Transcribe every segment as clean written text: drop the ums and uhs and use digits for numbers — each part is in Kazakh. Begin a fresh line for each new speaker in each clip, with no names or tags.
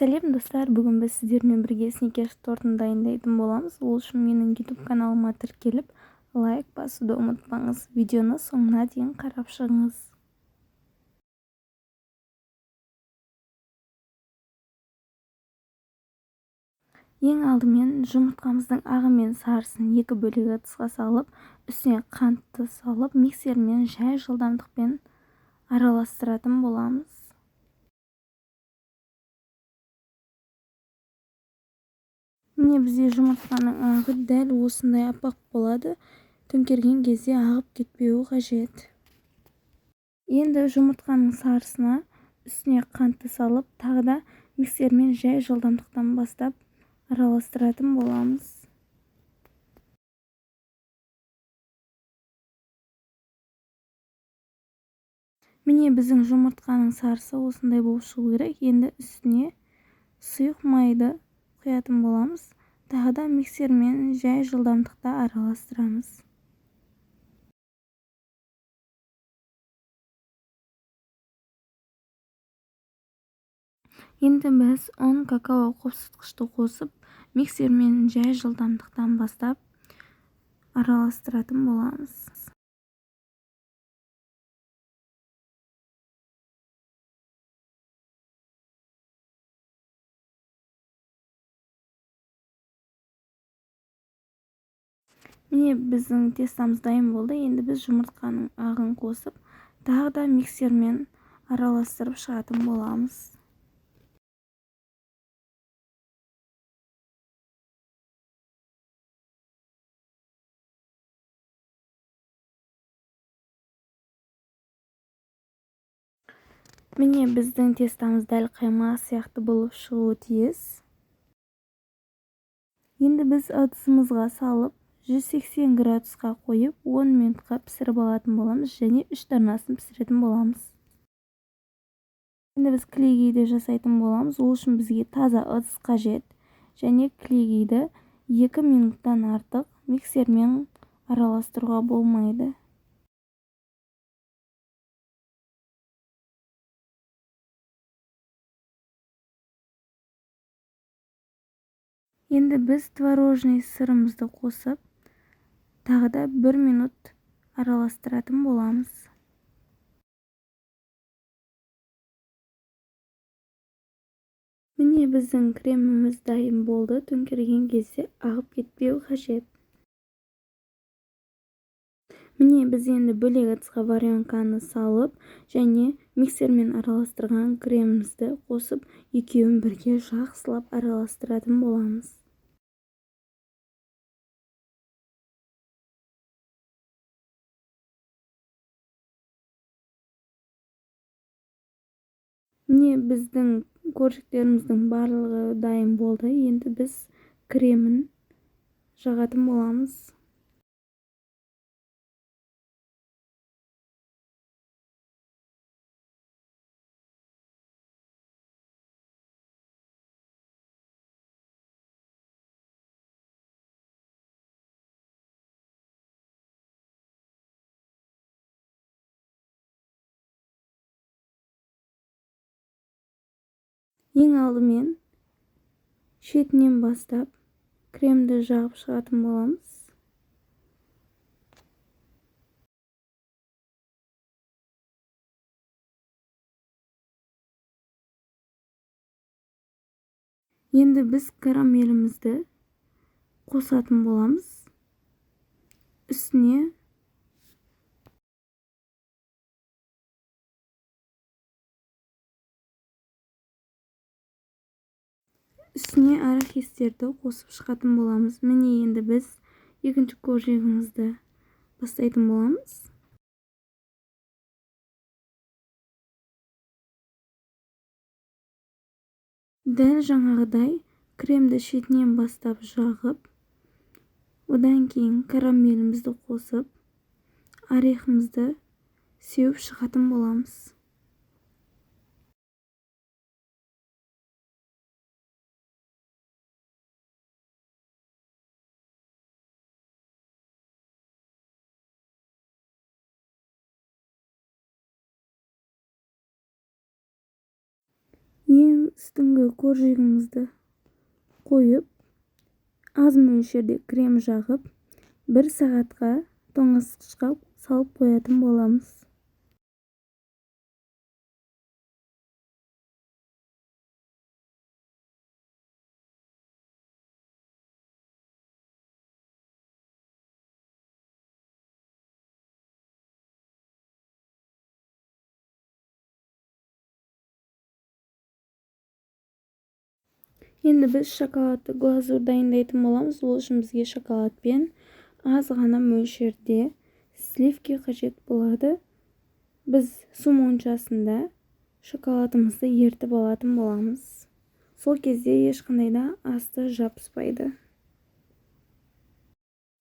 Сәлем достар, бүгін біз сіздермен бірге сникерс тортын дайындайтын боламыз. Ол үшін менің YouTube каналыма тіркеліп, лайк басуды ұмытпаңыз. Видеоны соңына дейін қарап шығыңыз. Ең алдымен жұмыртқамыздың ағы мен сарысын екі бөлек ыдысқа салып, үстіне қантты салып, миксермен жай жылдамдықпен араластыратын боламыз. Міне бізде жұмыртқаның ағы дәл осындай апақ болады. Төңкерген кезде ағып кетпеуі қажет. Енді жұмыртқаның сарысына үстіне қантты салып, тағы да миксермен жай жылдамдықтан бастап араластыратын боламыз. Міне біздің жұмыртқаның сарысы осындай болып шығу керек. Енді үстіне сұйық майды құятын боламыз. Тағы да миксермен жай жылдамдықта араластырамыз. Енді біз 10 какао қопсытқышты қосып, миксермен жай жылдамдықтан бастап араластыратын боламыз. Міне біздің тестамыз дайын болды. Енді біз жұмыртқаның ағын қосып, тағы да миксермен араластырып шығатын боламыз. Міне біздің тестамыз дәл қаймақ сияқты болып шығуы тиіс. Енді біз ыдысымызға салып, 180 градусқа қойып, 10 минутқа пісіріп алатын боламыз және 3 дарнасын пісіретін боламыз. Енді біз кілегейді жасайтын боламыз. Ол үшін бізге таза ыдыс қажет және кілегейді 2 минуттан артық миксермен араластыруға болмайды. Енді біз творожный сырымызды қосып, тағы да 1 минут араластыратын боламыз. Міне біздің креміміз дайын болды. Төңкерген кезде ағып кетпеуі қажет. Міне біз енді бөлек ыдысқа варенканы салып және миксермен араластырған кремімізді қосып, екеуін бірге жақсылап араластыратын боламыз. Міне біздің коржиктеріміздің барлығы дайын болды. Енді біз кремін жағатын боламыз. Ең алдымен шетінен бастап кремді жағып шығатын боламыз. Енді біз карамелімізді қосатын боламыз. Үстіне арахистерді қосып шығатын боламыз. Міне енді біз екінші коржигімізді бастайтын боламыз. Дәл жаңағыдай кремді шетінен бастап жағып, одан кейін карамелімізді қосып, орехімізді сеуіп шығатын боламыз. Ең үстіңгі қоржигімізді қойып, аз мөлшерде крем жағып, 1 сағатқа тоңазытқышқа салып қоятын боламыз. Енді біз шоколадты глазур дайындайтын боламыз. Ол үшін бізге шоколад пен аз ғана мөлшерде сливки қажет болады. Біз су моншасында шоколадымызды ертіп алатын боламыз. Сол кезде ешқандай да асты жабыспайды.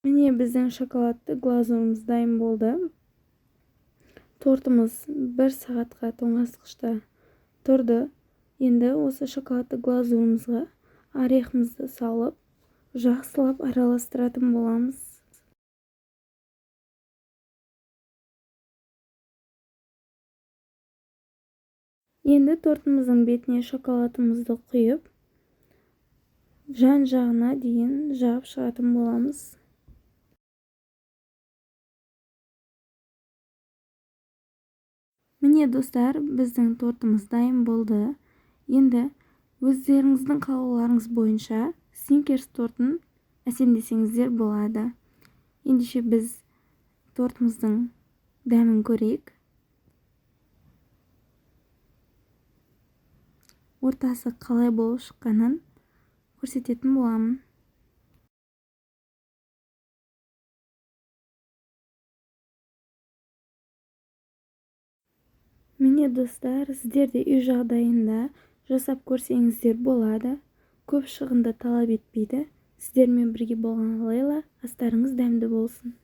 Міне біздің шоколадты глазурымыз дайын болды. Тортымыз 1 сағатқа тоңазытқышта тұрды. Енді осы шоколадты глазурымызға орехімізді салып, жақсылап араластыратын боламыз. Енді тортымыздың бетіне шоколадымызды құйып, жан-жағына дейін жағып шығатын боламыз. Міне достар, біздің тортымыз дайын болды. Енді өздеріңіздің қалауларыңыз бойынша сникерс тортын әсемдесеңіздер болады. Ендеше біз тортымыздың дәмін көрейік. Ортасы қалай болып шыққанын көрсететін боламын. Міне достар, сіздер де үй жағдайында жасап көрсеңіздер болады. Көп шығынды талап етпейді. Сіздермен бірге болған Лейла, астарыңыз дәмді болсын.